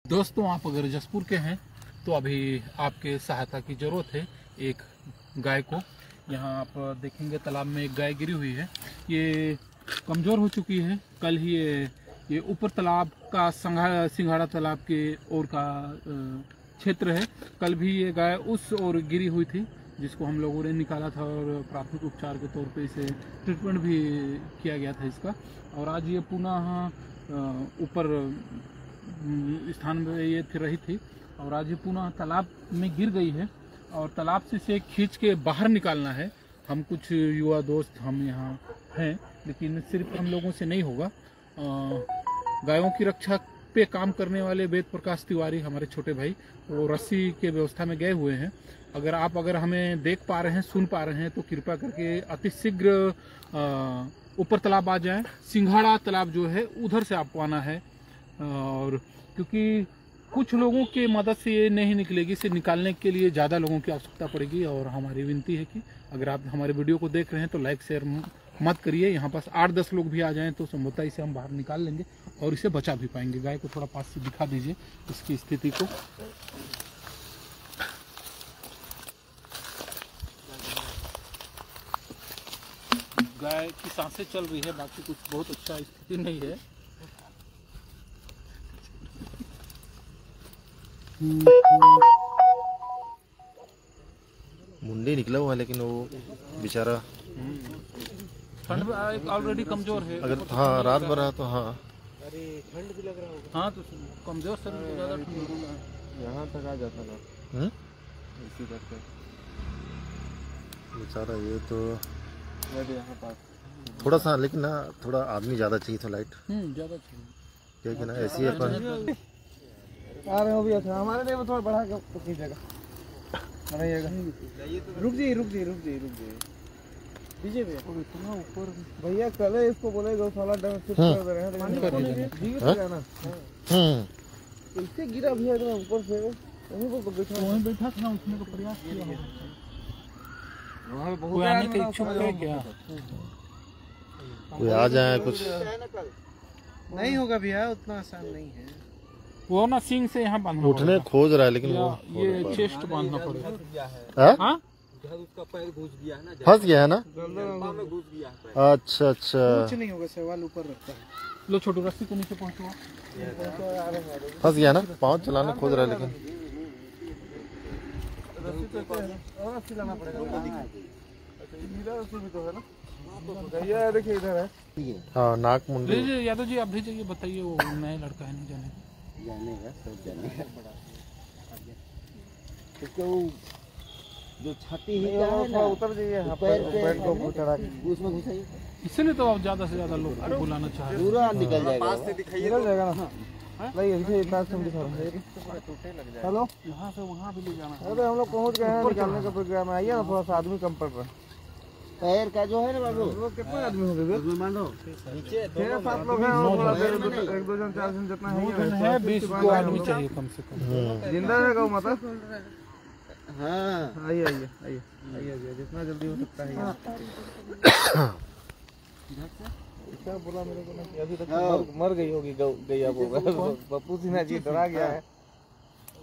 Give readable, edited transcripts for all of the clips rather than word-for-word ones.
दोस्तों, आप अगर जसपुर के हैं तो अभी आपके सहायता की ज़रूरत है। एक गाय को यहाँ आप देखेंगे तालाब में एक गाय गिरी हुई है। ये कमज़ोर हो चुकी है। कल ही ये ऊपर तालाब का सिंघाड़ा तालाब के ओर का क्षेत्र है। कल भी ये गाय उस ओर गिरी हुई थी, जिसको हम लोगों ने निकाला था और प्राथमिक उपचार के तौर पे इसे ट्रीटमेंट भी किया गया था इसका। और आज ये पुनः ऊपर स्थान में ये फिर रही थी और आज ये पुनः तालाब में गिर गई है और तालाब से इसे खींच के बाहर निकालना है। हम कुछ युवा दोस्त हम यहाँ हैं, लेकिन सिर्फ हम लोगों से नहीं होगा। गायों की रक्षा पे काम करने वाले वेद प्रकाश तिवारी हमारे छोटे भाई, वो रस्सी के व्यवस्था में गए हुए हैं। अगर हमें देख पा रहे हैं, सुन पा रहे हैं तो कृपया करके अति शीघ्र ऊपर तालाब आ जाएं। सिंघाड़ा तालाब जो है उधर से आपको आना है, और क्योंकि कुछ लोगों की मदद से ये नहीं निकलेगी, इसे निकालने के लिए ज़्यादा लोगों की आवश्यकता पड़ेगी। और हमारी विनती है कि अगर आप हमारे वीडियो को देख रहे हैं तो लाइक शेयर मत करिए। यहाँ पास 8-10 लोग भी आ जाएं तो संभवतः इसे हम बाहर निकाल लेंगे और इसे बचा भी पाएंगे। गाय को थोड़ा पास से दिखा दीजिए इसकी स्थिति को। गाय की सांसें चल रही है, बाकी कुछ बहुत अच्छा स्थिति नहीं है। मुंडी निकला हुआ है, लेकिन वो बेचारा ठंड में ऑलरेडी कमजोर है। अगर हाँ रात भर है तो हाँ। अरे ठंड भी लग रहा होगा। हाँ, तो कमजोर शरीर को ज्यादा ठंड लगता है। यहाँ तक आ जाता ना इसी करके बेचारा ये तो यहाँ पास थोड़ा सा, लेकिन ना थोड़ा आदमी ज़्यादा चाहिए था, लाइट ज्यादा चाहिए, क्या कि ना ऐसी अपन आ रहे हो भी। अच्छा हमारे लिए थोड़ा बढ़ा के कीजिएगा, बनाइएगा। रुक जाइए दीजिए भैया। इतना ऊपर भैया, कल इसको बोले गौशाला शिफ्ट कर दे रहे हैं, कैसे गिरा भैया इतना ऊपर से? वहीं बैठा था ना, उठने का प्रयास किया। वहाँ पे कोई आने के इच्छुक है क्या? कोई आ जाए कुछ नहीं होगा भैया, उतना आसान नहीं है। वो ना सिंग से यहाँ बांधना उठने खोज रहा है, लेकिन वो ये चेस्ट बांधना पड़ेगा। हाँ उसका पैर घुस गया है ना, फंस गया है ना। में घुस गया है। अच्छा अच्छा, कुछ नहीं होगा, सवाल ऊपर रखता है। लो छोटू, रस्सी को नीचे पहुँचवा। फंस गया ना, पाँव चलाने खोज रहा है, लेकिन रस्सी लाना पड़ेगा। भी तो है ना, भैया देखिए इधर है। हाँ नाक मुंडी। लीजिए यादव जी, आप भी जाइए, बताइए। वो नया लड़का है, नहीं जानेगा सब जानेगा। इसको जो छाती है ना, उतर जाइए पैर को चढ़ा के उसमें घुसाइए। इसलिए तो आप ज्यादा से ज्यादा लोग को बुलाना चाह रहे हैं। पूरा निकल जाएगा, पास से दिखाइए, निकल जाएगा ना। नहीं इसे इतना से दिखा रहा है। हेलो, यहाँ से वहाँ भी ले जाना। अरे हम लोग पहुँच गए हैं, निकालने का प्रोग्राम है। आइए ना, थोड़ा सा आदमी कम पड़ रहा है। पैर का जो है ना बाबू, वो कितने आदमी हो गए? मान लो 6-7 लोग हैं, और 1-2 जन 4 जन जितना है 20 आदमी चाहिए कम से कम। जिंदा है गौ माता। हाँ आइए जितना जल्दी हो सकता है। क्या बोला मेरे को ना कि अभी तक मर गई होगी गैया। पप्पू सिन्हा जी डरा गया है।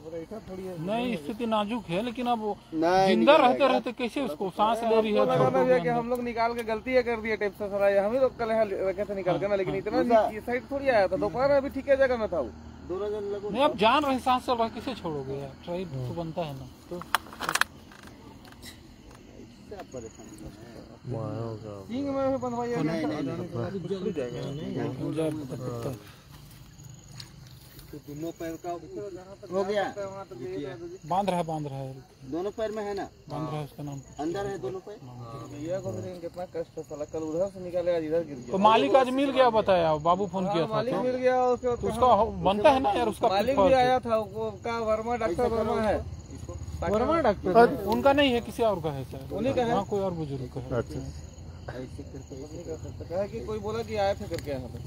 नहीं, स्थिति नाजुक है, लेकिन अब जिंदा रहते रहते कैसे उसको सांस ले रही है। कि हम लोग निकाल के गलती कर दिए टेप से सारा। हम ही लोग कल रखे थे निकाल के ना, लेकिन इतना ये साइड थोड़ी आया था। दोपहर अभी ठीक है जगह में था वो। दोनों जन लोग नहीं, अब जान रहे सांस चल रहा, कैसे छोड़ोगे यार? ट्राई तो बनता है ना। तो सिंह में बनवाइए, दोनों पैर का हो गया। बांध रहा है। दोनों पैर में है ना, बांध रहा है, उसका नाम अंदर है दोनों पैर। भैया को कितना कष्ट साला, कल उधर से निकालेगा, इधर गिर गया। तो मालिक आज मिल गया, बताया बाबू फोन किया था। मालिक मिल गया, उसका बनता है ना यार। उसका मालिक भी आया था, उसका वर्मा, डॉक्टर वर्मा है। वर्मा डॉक्टर उनका नहीं है, किसी और का है शायद। उन्हीं का है, कोई और बुजुर्ग का है। ऐसे करके है कि कोई बोला कि आए थे करके यहाँ पे।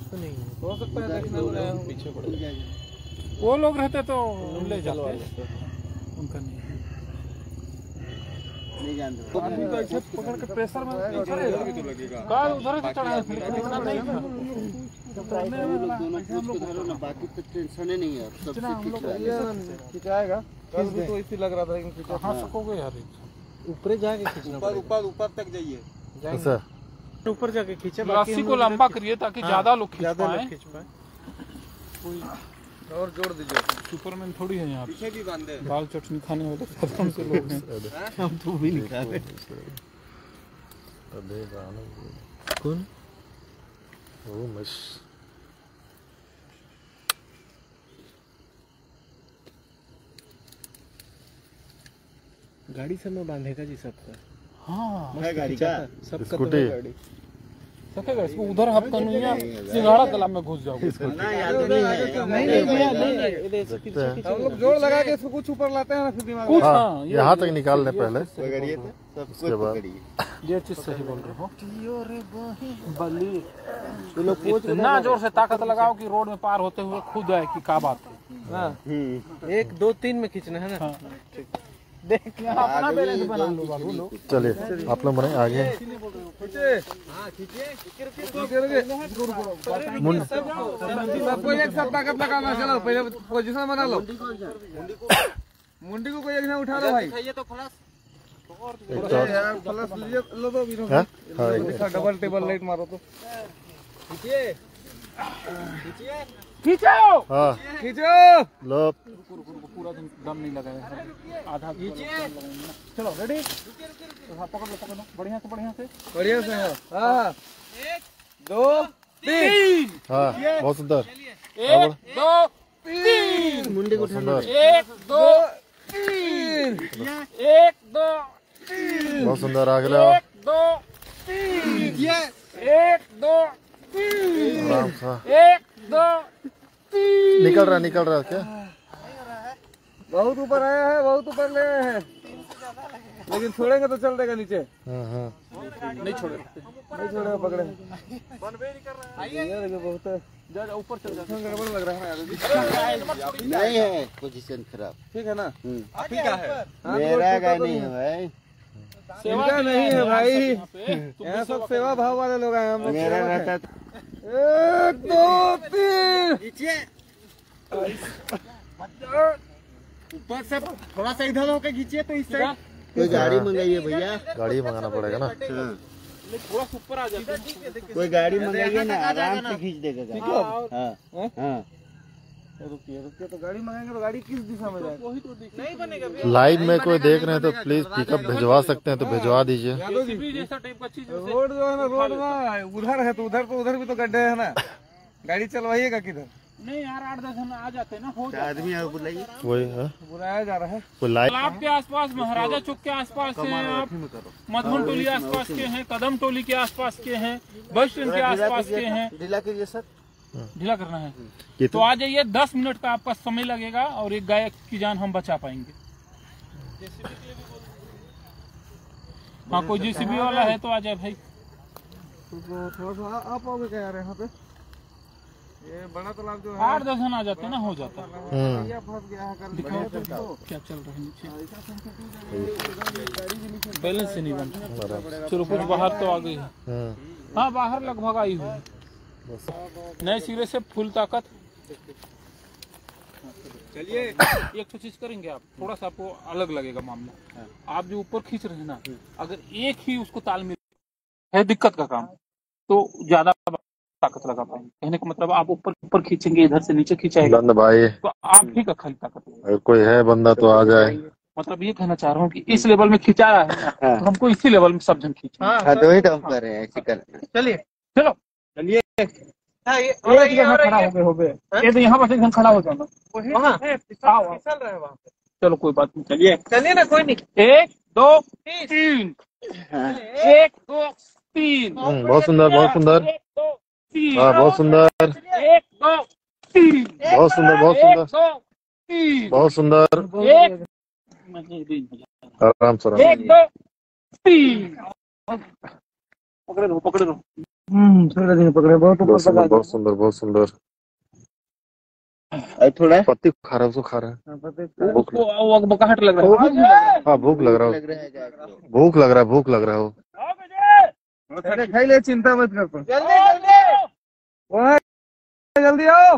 नहीं हो सकता है, देखने को आया हूँ, पीछे पड़ जाएगा। वो लोग रहते तो ले जाते, उनका नहीं है। नहीं जानते आदमी को ऐसे पकड़ के प्रेशर में कार उधर से चढ़ाया था, लेकिन इतना नहीं था। दोनों पूछ के धरो ना, बाकी तो टेंशन ही नहीं है, सबसे खिंचाएगा। कल भी तो इसी लग रहा था कि कहाँ सकोगे यार, ऊपर जाके खींचना, ऊपर तक जाइए, ऐसा ऊपर जाके खींचे, रस्सी को लंबा करिए ताकि ज्यादा लोग खींच पाए। कोई और जोड़ दीजिए। सुपरमैन थोड़ी है यहाँ पीछे भी बांधे, दाल चटनी खाने वाले खत्म से लोग हैं। हम तो भी नहीं खा रहे। कौन वो मश गाड़ी सब में बांधेगा जी सबका। हाँ है गाड़ी का सब स्कूटी सकेगा इसको उधर हफ्ता नहीं है, सिंगाड़ा तालाब में घुस जाओगे। ना याद नहीं भैया, नहीं हम लोग जोड़ लगा के इसको कुछ ऊपर लाते हैं ना, फिर दिमाग कुछ हाँ हाँ, यहाँ तक निकाल लें पहले, पकड़िए तो उसके बाद ये चीज सही बोल रहे हो। बली इतना जोर से ताकत लगाओ कि रोड में पार होते हुए खुद आए कि क्या बात है। हाँ 1 2 3 में खींचना है ना। हाँ। देख अपना बैलेंस बना लो बाबू लोग। चलिए आप लोग बने आगे। सबको एक साथ ताकत लगाना, चलो पहले पोजीशन बना लो। मुंडी को कोई एक ना उठा लो भाई। यार फ्लैश लीजिए, लो तो भी हाँ हाँ डबल टेबल लाइट मारो तो। खींचो हाँ खींचो लो पूरा दम नहीं लगाया, आधा चलो रेडी। पकड़ लो बढ़िया से बढ़िया से। हाँ 1 2 3 हाँ बहुत सुंदर 1 2 3 मुंडी को सुंदर 1 2 3 1 2 3 बहुत सुंदर आगे ले आओ 1 2 3 1 2 3 आराम से 1 2 3 निकल रहा क्या बहुत ऊपर आया है, बहुत ऊपर ले आया है, लेकिन छोड़ेंगे तो चल देगा नीचे। हाँ हाँ नहीं छोड़ेगा, नहीं छोड़ेगा, पकड़े यार बहुत ऊपर चल जाता गड़बड़ लग रहा है। नहीं है पोजीशन खराब, ठीक है ना। ठीक है, मेरा गाय नहीं है भाई, इनका नहीं है भाई, यहाँ सब सेवा भाव वाले लोग हैं हम लोग। मेरा रहता 1 2 3 ऊपर से थोड़ा सा इधर होकर खींचिए तो इस साइड। कोई गाड़ी मंगाइए भैया, गाड़ी मंगाना पड़ेगा ना। थोड़ा सा ऊपर आ जाता है। कोई गाड़ी मंगाइए ना, आराम से खींच देगा गाड़ी। हाँ हाँ रुकिए तो गाड़ी मंगाएंगे तो गाड़ी किस दिशा में जाएगी? वही तो नहीं बनेगा। लाइव में कोई देख रहे हैं तो प्लीज पिकअप भिजवा सकते हैं तो भिजवा दीजिए। जैसा टाइप का चीज रोड जो है ना, रोड ना उधर है तो उधर भी तो गड्ढे है ना, गाड़ी चलवाइएगा किधर? नहीं यार 8-10 जन आ जाते हैं ना, हो आदमी आप बुलाइए, वही बुलाया जा रहा है। कोई लाइव तालाब के आसपास, महाराजा चौक के आसपास से हैं आप, मधुबन टोली आसपास के हैं, कदम टोली के आसपास के हैं, बस स्टैंड के आसपास के हैं। ढीला कीजिए सर, ढीला करना है तो आ जाइए, 10 मिनट का आपका समय लगेगा और एक गाय की जान हम बचा पाएंगे। हाँ कोई जेसीबी वाला है तो आ जाए भाई। थोड़ा सा आप आओगे क्या यार यहाँ पे? ये बड़ा तालाब जो है 8-10 जन आ जाते हैं ना, हो जाता है। ये फंस गया है, कर दिखाओ तो क्या चल रहा है नीचे, बैलेंस से नहीं बन रहा। चलो कुछ बाहर तो आ गई है। हाँ बाहर लगभग आई हुई, नए सिरे से फुल ताकत। चलिए एक तो चीज करेंगे आप, थोड़ा सा आपको अलग लगेगा मामला। आप जो ऊपर खींच रहे हैं ना, अगर एक ही उसको ताल में है दिक्कत का काम, तो ज्यादा ताकत लगा पाएंगे। कहने का मतलब आप ऊपर खींचेंगे, इधर से नीचे खींचाएंगे बंद भाई, तो आप ही का खाली ताकत लगेगा। अगर कोई है बंदा तो आ जाए। मतलब ये कहना चाह रहा हूँ कि इस लेवल में खिंचा रहा है ना, तो हमको इसी लेवल में सब जन खींचे। हाँ तो वही तो हम कर रहे हैं, ऐसे कर। चलिए चलो चलिए। एक जगह खड़ा हो गए, ये तो यहाँ पर एक जन खड़ा हो जाना वहाँ। चलो कोई बात नहीं, चलिए ना, कोई नहीं। 1 2 3 1 2 3 बहुत सुंदर बहुत सुंदर। 1 2 3 हाँ बहुत सुंदर 1 2 3 बहुत सुंदर बहुत सुंदर बहुत सुंदर। आराम से 1 2 3 पकड़े रहो। पकड़े बहुत ऊपर तक। बहुत सुंदर बहुत सुंदर। थोड़ा पत्ती खा रहा है, उसको खा रहा है। वो बकाहट लग रहा है। हाँ भूख लग रहा है, भूख लग रहा है वो। खाई ले, चिंता मत कर। जल्दी वहाँ जल्दी आओ,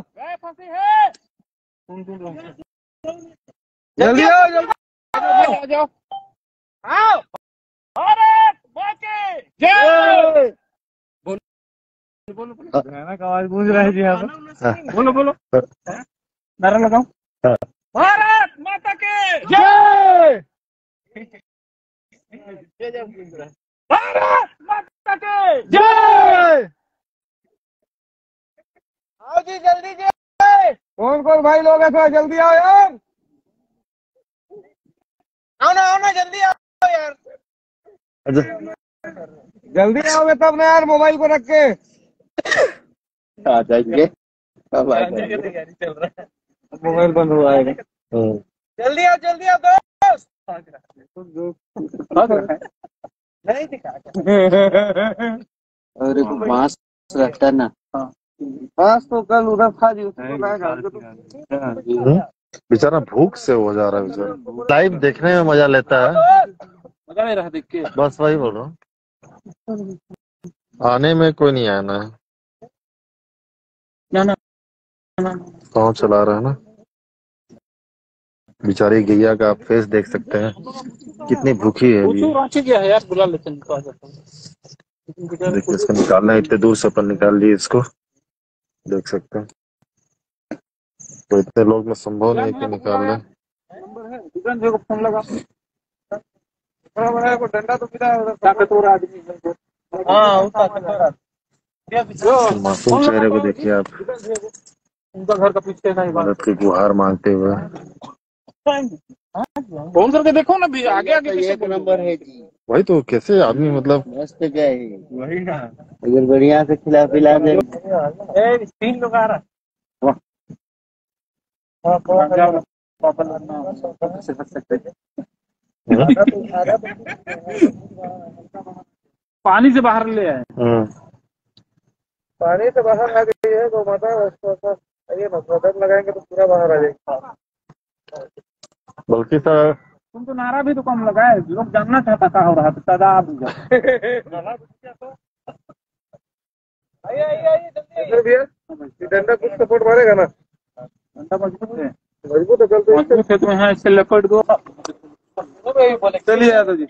जल्दी आओ, जल्दी आ जाओ। आओ, भारत माता की जय। गाना का आवाज गूंज रहा है जी यहाँ पे। बोलो बोलो, नारा लगाओ। भारत माता की जय। भारत माता की जय। आओ जी जल्दी जी, कौन कौन भाई लोग हैं, थोड़ा जल्दी आओ यार। आओ ना जल्दी आओ यार। जल्दी आओगे तब ना यार, मोबाइल को रख के आ जाएंगे। अब आ जाने की तैयारी चल रहा है, मोबाइल बंद हुआ है। जल्दी आओ दोस्त। नहीं दिखा अरे मास्क रखता ना। बस तो कल उधर खा जी, बेचारा भूख से हो जा रहा है बेचारा। लाइव देखने में मजा लेता है, मजा नहीं रहा देख के। बस वही बोल रहा हूँ, आने में कोई नहीं आना है। ना पाँव चला रहा है ना बेचारी गैया का, आप फेस देख सकते हैं कितनी भूखी है अभी। रांची गया है यार, बुला लेते हैं। देखिए इसको निकालना है, इतने दूर से अपन निकाल लिए इसको, देख सकते हैं। तो इतने लोग में संभव नहीं है कि निकाल लें। फोन लगा, बड़ा को डंडा तो मिला है ताकतवर आदमी। मासूम चेहरे को देखिए आप, उनका घर का पीछे नहीं, मदद की गुहार मांगते हुए। फोन करके देखो ना, भी आगे एक नंबर है जी। वही तो, कैसे आदमी मतलब मस्त गए, वही ना, अगर बढ़िया से खिला पिला दे। 3 लोग आ रहा। पानी से बाहर ले आए, पानी से बाहर आ गई है गौ माता। ये मदद लगाएंगे तो पूरा बाहर आ जाएगा। बल्कि सर तुम तो नारा भी तो कम लगाए, लोग जानना चाहता क्या हो रहा था। दादा आप आइए डंडा कुछ सपोर्ट मारेगा ना, डंडा मजबूत है, मजबूत है। मजबूत है तो यहाँ इससे लपट दो। चलिए यादव जी,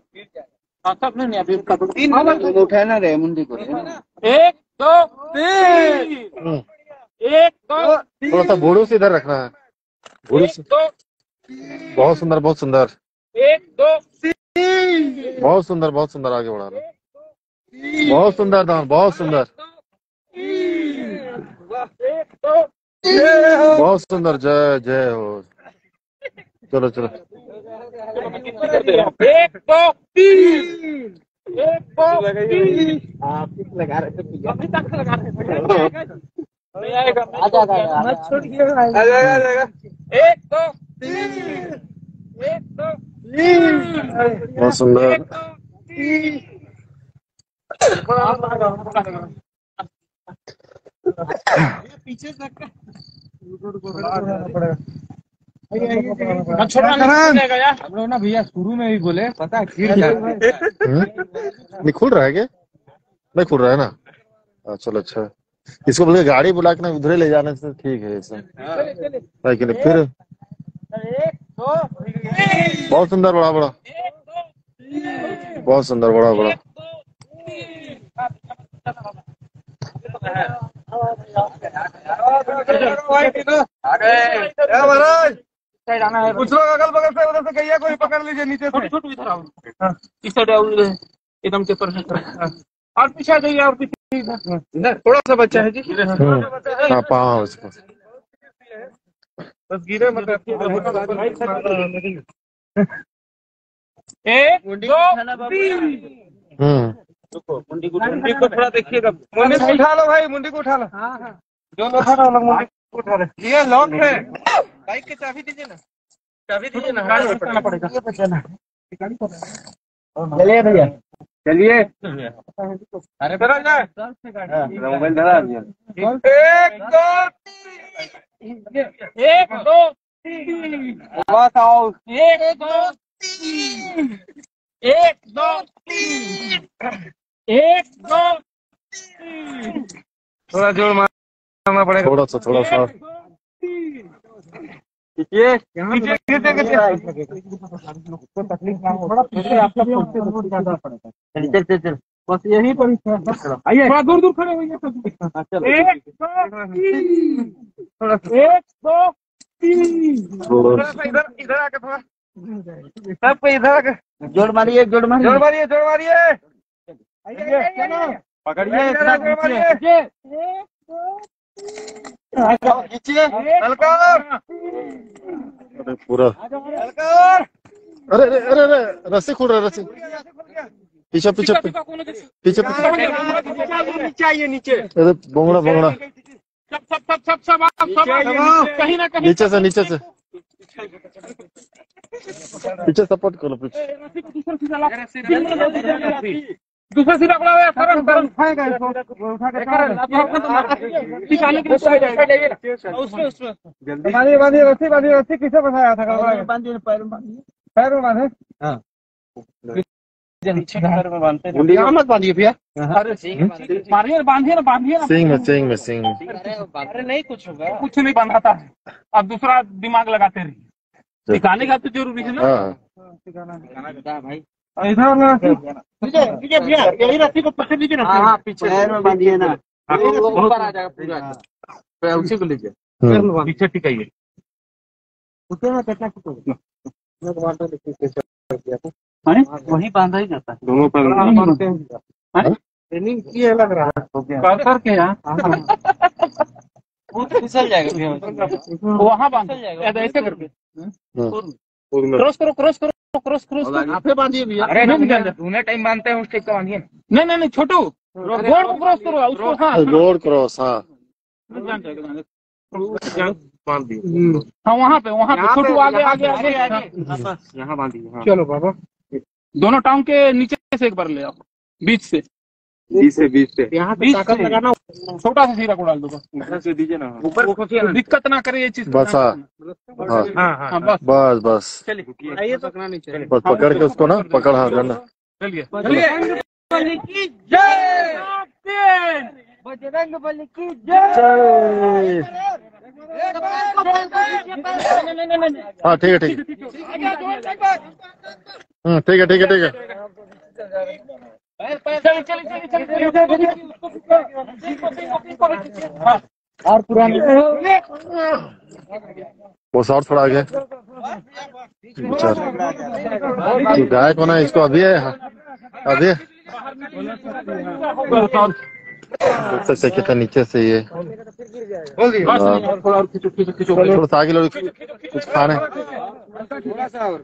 हाँ सब नहीं अभी 3 उठाना रहे मुंडी को। 1 2 3, 1 2 थोड़ा सा बूढ़ों से इधर रखना है, बूढ़ों से। 1 2 बहुत सुंदर, बहुत सुंदर, 1 2 3, बहुत सुंदर, बहुत सुंदर, आगे बढ़ा रहा, बहुत सुंदर दान, बहुत सुंदर, 1 2 बहुत सुंदर। जय जय हो। चलो चलो, 1 2 3, 1 2 3। आप लगा रहे थे, अभी तक लगा रहे हैं, नहीं आएगा। आ जाएगा, मत छोड़िए, आ जाएगा। 1 2 3, 1 2 3, बहुत सुंदर। पीछे से हम लोग ना भैया शुरू में भी बोले, पता है खीर नहीं खुल रहा है क्या? नहीं खुल रहा है ना। चलो अच्छा, इसको बोले गाड़ी बुला के ना उधर ले जाने से ठीक है इसे, लेकिन फिर बहुत सुंदर, बड़ा बड़ा, बहुत सुंदर, बड़ा बड़ा। कुछ लोग अगल बगल से उधर से गैया को ही पकड़ लीजिए, नीचे से इधर आओ, इस साइड आओ, एकदम के पर और पीछे आ जाइए, और पीछे इधर थोड़ा सा बच्चा है जी। हाँ पाँव इसको, बस गिरे मत। 1 2 3। मुंडी को थोड़ा देखिएगा, मुंडी को उठा लो भाई, मुंडी को उठा लो। जो लोग उठा लो, मुंडी को उठा लो। ये लॉक है, बाइक की चाबी दीजिए ना, चाबी दीजिए ना, गाड़ी में पड़ेगा। चलिए भैया, चलिए, अरे बड़ा जाए, मोबाइल धरा दिया। 1 2 3, बस आओ। 1 2 3, 1 2 3, 1 2 3। थोड़ा जोर मार। करना पड़ेगा। थोड़ा सा ये तकलीफ ना हो, थोड़ा आपका ज्यादा पड़ेगा। चल बस यही पर आइए, थोड़ा दूर खड़े होइए। एक दो तीन, थोड़ा इधर आके थोड़ा सब पे इधर आके जोड़ मारिए। पकड़िए खींचिए हल्का पूरा। अरे रस्सी खुल रहा है, रस्सी पीछे नीचे अरे बोंगड़ा सब आप कहीं ना कहीं नीचे से पीछे सपोर्ट करो पीछे। दूसरा सिरा पड़ा हुआ है, सरन उठाएगा इसको, उठा के बांधिए रस्सी किसे फंसाया था? पैर में बांधे। हाँ मत बांधिए भैया। बांधिए ना सिंग में अरे नहीं कुछ होगा, कुछ नहीं बंधाता है। अब दूसरा दिमाग लगाते रहिए, दिखाने का तो जरूरी है ना। हाँ इधर यही रस्सी को पीछे लीजिए ना। पीछे पैर में बांधिए ना, ऊपर आ जाएगा पूरा। उसी को लीजिए, पीछे टिकाइए। वही बांधा ही जाता है। दोनों पर ट्रेनिंग किए लग रहा है करके यहाँ वो फिसल जाएगा। वहाँ बांध ऐसे करके क्रॉस आपे बांधिए भैया। अरे उन्हें टाइम बांधते हैं उस टाइप का बांधिए। नहीं छोटू, रोड को क्रॉस करो उसको। हाँ रोड क्रॉस। हाँ वहाँ पे छोटू आगे यहाँ बांधिए। चलो बाबा, दोनों टांग के नीचे से एक बार ले आओ, बीच से यहाँ पे ताकत लगाना। छोटा सा सीरा को डाल दो बस, से दीजिए ना ऊपर, दिक्कत ना करे ये चीज। बस हाँ बस आइए तो नीचे बस पकड़ के उसको ना पकड़। हाँ करना। चलिए बजरंगबली की जय। हाँ ठीक है। ठीक है। और पुरानी वो शॉर्ट थोड़ा आगे जो गाय को ना इसको अभी से कितना नीचे से ये थोड़ा सा आगे लोग कुछ खाने,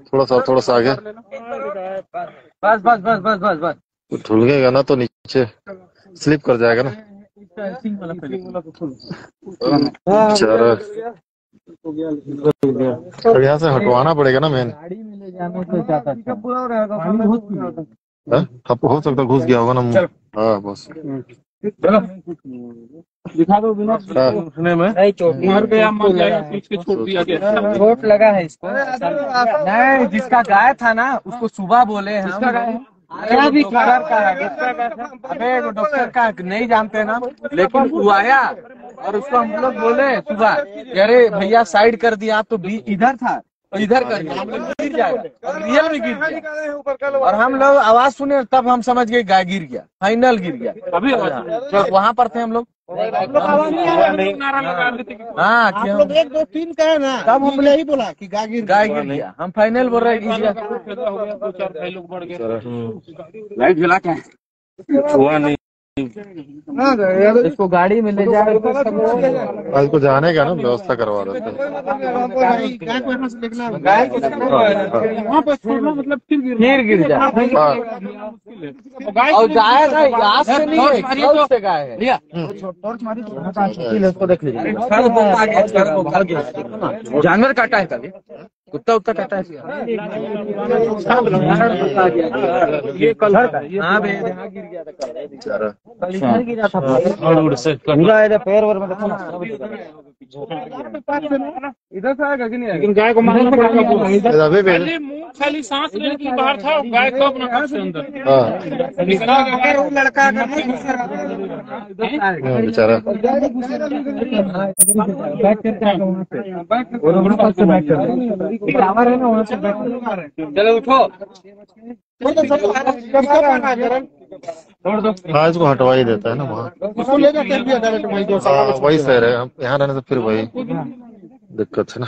थोड़ा सा आगे। बस ढुलगेगा ना तो नीचे स्लिप कर जाएगा ना। बेचारा अब यहाँ से हटवाना पड़ेगा ना मेन। हो सकता घुस गया होगा ना। हाँ बस दिखा दो बिना उसने में मर गया, छोड़ दिया गया। चोट लगा है इसको। नहीं, जिसका गाय था ना उसको सुबह बोले हम। अबे डॉक्टर का नहीं जानते ना, लेकिन वो आया और उसको हम लोग बोले सुबह, अरे भैया साइड कर दिया आप तो इधर था और इधर कर दिया, हम लोग गिर जाएगा और रियल में गिर गया। और हम लोग आवाज सुने तब हम समझ गए गाय गिर गया, फाइनल गिर गया। अभी वहाँ पर थे हम लोग। हाँ आप लोग 1 2 3 कहे ना, तब हमने यही बोला कि गाय गिर गया। हम फाइनल बोल रहे हैं। 2-4 लोग बढ़ गए। लाइट जला क्या हुआ नहीं। इसको गाड़ी में ले जाए को जाने का ना व्यवस्था करवा देते हैं। वहाँ पे छोड़ना मतलब फिर गिर जाए और गाय घास से नहीं है, खौफ से गाय है। इसको देख लीजिए, जानवर काटा है कभी, कुत्ता उत्ता काटा है। ये कल हाँ गिर गया था, बेचारा पैर वर में देखो ना। इधर से आएगा कि नहीं आएगा? लेकिन गाय को मारना पड़ेगा। अभी खाली सांस लेने के लिए बाहर था, गाय कब ना कब से अंदर। हाँ लड़का बेचारा। टावर है ना वहाँ से। चलो उठो। हाँ इसको हटवा ही देता है ना वहाँ। हाँ वही सही है, हम यहाँ रहने से फिर वही दिक्कत है ना।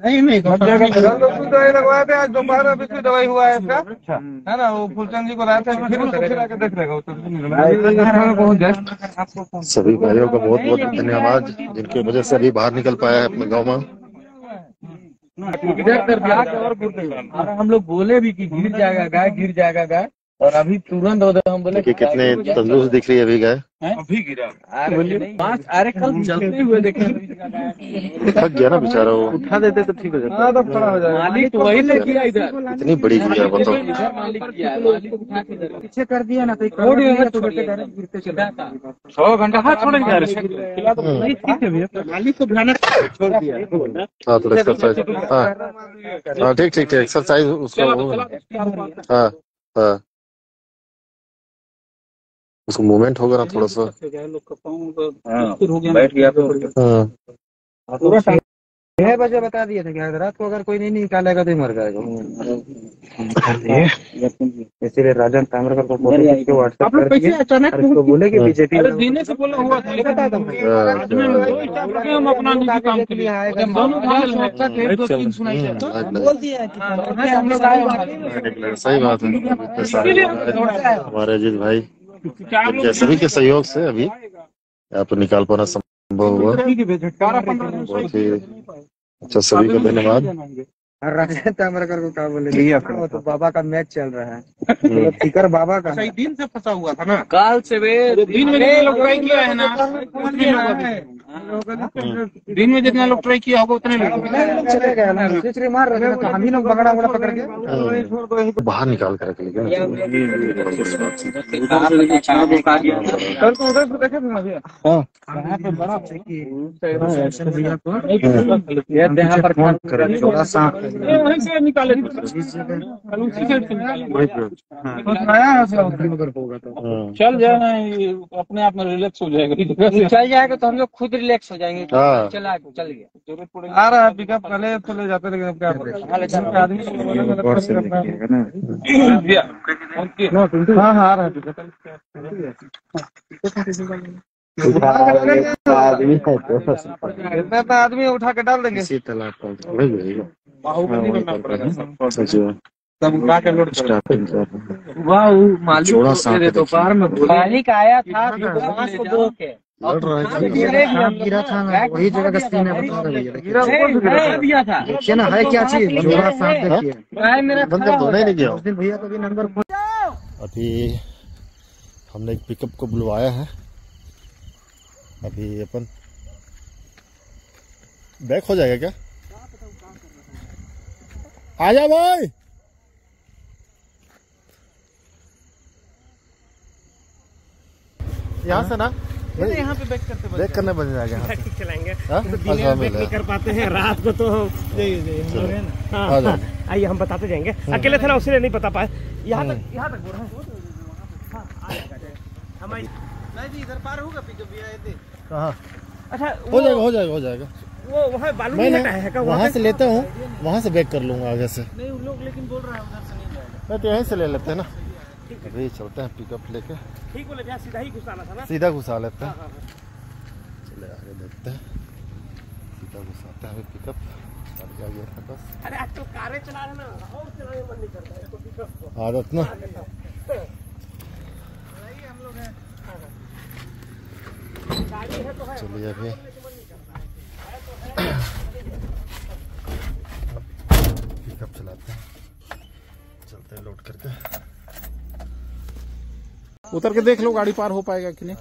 नहीं दवाई लगवाए थे आज दोपहर में, भी दवाई हुआ है इसका, है ना। वो फुलचंद जी को लाया था, फिर देख लेगा। सभी भाइयों का बहुत बहुत धन्यवाद जिनकी वजह से अभी बाहर निकल पाया है अपने गाँव में। और हम लोग बोले भी कि गिर जाएगा गाय, और अभी तुरंत हम बोले कि कितने तंदुरुस्त दिख रही है अभी गाय। अभी गिरा। अरे कल चलते हुए देखे, थक गया ना बेचारा वो। उठा देते तो ठीक हो जाता। तो खड़ा हो जाएगा। मालिक तो वही ले किया इधर, इतनी बड़ी गुड़िया बताओ। पीछे कर दिया ना तो गिरते चला 100 घंटा। हाँ छोड़ेंगे मालिक को भयानक छोड़ दिया। हाँ थोड़ा एक्सरसाइज। हाँ ठीक एक्सरसाइज उसको। हाँ हाँ उसको मूवमेंट होगा ना थोड़ा सा। बैठ गया तो। हाँ 6 बजे बता दिए थे कि रात को अगर कोई नहीं निकालेगा तो मर जाएगा। इसीलिए राजन ताम्रकर को व्हाट्सएप कर दिए, उसको बोले कि बीजेपी देने से बोला हुआ था, हम अपना निजी काम के लिए बोल दिया। सही बात है। हमारे अजीत भाई सभी के सहयोग से अभी यहाँ पर निकाल पाना संभव हुआ। बहुत ही अच्छा, सभी का धन्यवाद। राजन ताम्रकर को क्या बोले, तो बाबा का मैच चल रहा है। फिकर बाबा का सही दिन से फंसा हुआ था ना। काल से दिन में जितना लोग ट्राई किया है ना, दिन में जितना लोग ट्राई किया होगा उतने लोग चले गए ना। दूसरे मार रहे थे तो हम ही लोग बगड़ा पकड़ के बाहर निकाल कर रखेंगे। कल तो उधर देखे थे ना भैया। थोड़ा सा वहीं से निकाले थे, उसी साइड से चल जाए ना, अपने आप में रिलैक्स हो जाएगा। चल जाएगा तो हम लोग खुद रिलैक्स हो जाएंगे। चल गया जरूरत पड़ेगी। आ रहा है पिकअप, पहले तो ले जाते, लेकिन क्या आदमी। हाँ आ रहा है पिकअप। आदमी उठा के डाल देंगे इसी तालाब पर। मालिक आया था गिरा था ना, वही जगह का सीन है। बता भैया था, देखिए ना है क्या चीज। जोड़ा साथ देखिए उस दिन भैया का भी नंबर। अभी हमने एक पिकअप को बुलवाया है। अभी अपन बैक हो जाएगा क्या? आजा भाई। यहाँ से ना यहाँ पे बैक करने बन जाएगा। चलाएंगे नहीं कर पाते हैं, रात को तो आइए हम बताते जाएंगे। अकेले थे ना, उसलिए नहीं बता पाए। यहाँ तक बोल रहे हैं जी। इधर पार होगा पिकअप कहाँ? अच्छा हो जाएगा। वो वहाँ बालू मैं वहाँ से लेता हूँ, वहाँ से बैक कर लूंगा आगे से। नहीं उन लोग लेकिन बोल रहा है उधर से नहीं जाएगा। मैं तो यहीं से ले लेते हैं ना। अभी चलते हैं पिकअप लेके। ठीक बोले भैया, सीधा ही घुसाना था ना। सीधा घुसा लेते हैं। चले आगे देखते हैं। सीधा घुसाते हैं पिकअप। बस अरे आज तो कारें चला रहे ना, और चलाने मन नहीं करता है तो पिकअप को। आदत ना। हम लोग हैं। चलिए अभी पिकअप चलाते हैं, चलते हैं लोड करके। उतर के देख लो गाड़ी पार हो पाएगा कि नहीं।